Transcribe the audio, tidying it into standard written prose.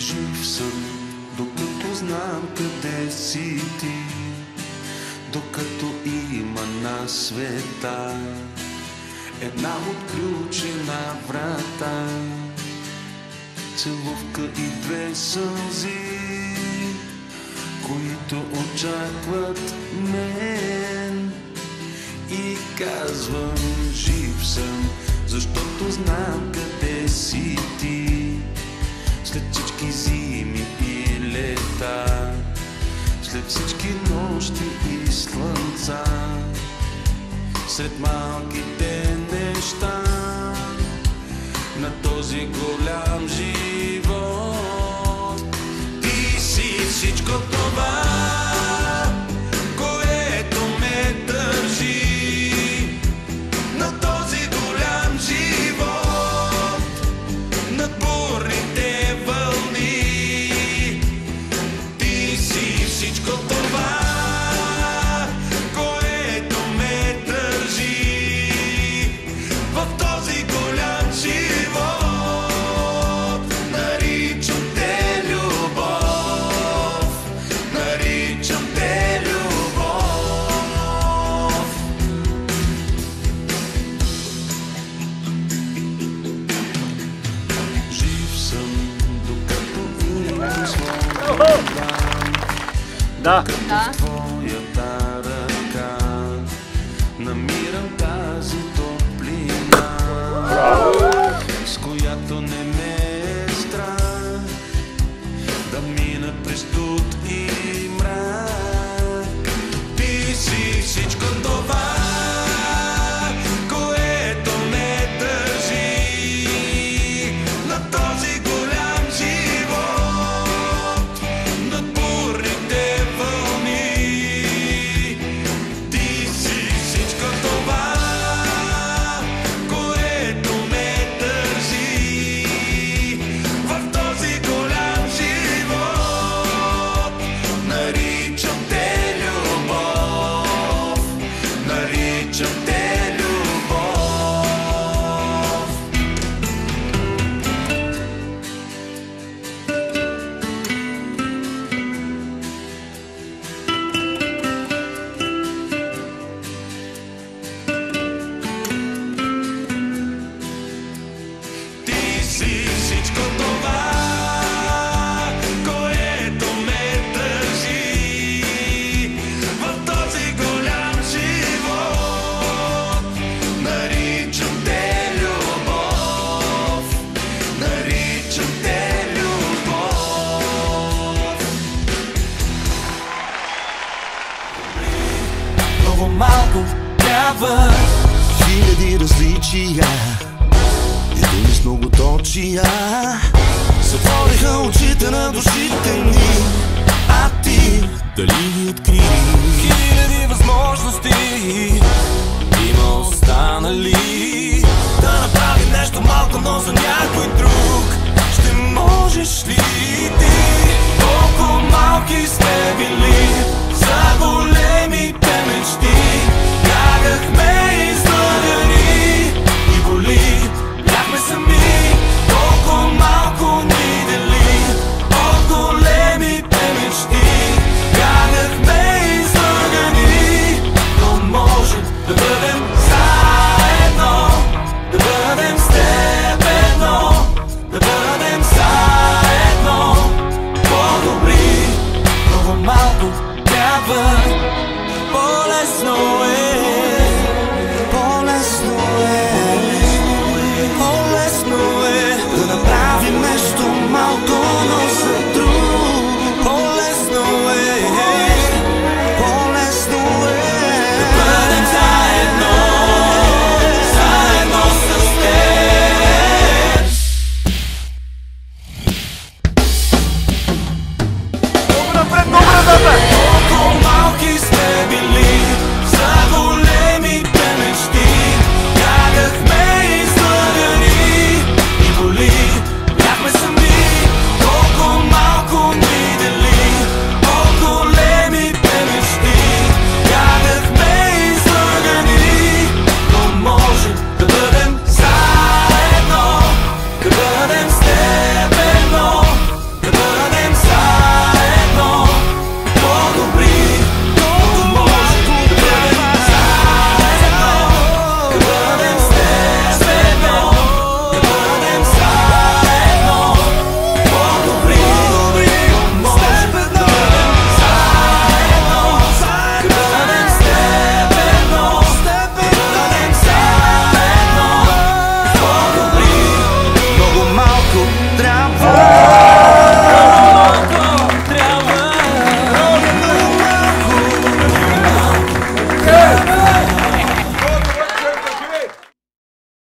Жив съм, докато знам къде си ти, докато има на света една отключена врата, целувка и две сълзи, които очакват мен. И казвам, жив съм, защото знам къде си ти. След всички зими и лета, след всички нощи и слънца, сред малките неща на този голям живот, ти си всичко това, което ме държи на този голям живот, над бурните вълни. Ти си всичко това, което ме държи в този голям живот. Наричам те любов, наричам те любов. Жив съм, докато имам своя план, докато в твоята ръка намирам тази топлина, с която не ме е страх да мина през студ и мрак. Ти си всичко това, което ме държи на този голям живот, над бурните вълни. Ти си всичко това, което ме държи в този голям живот. Наричам те любов, наричам те любов. Ти си всичко това, което ме държи в този голям живот. Наричам те любов, наричам те любов. Много малко трябва, хиляди различия, един с многоточия затвориха очите на душите ни, а ти дали ги откри? Хиляди възможности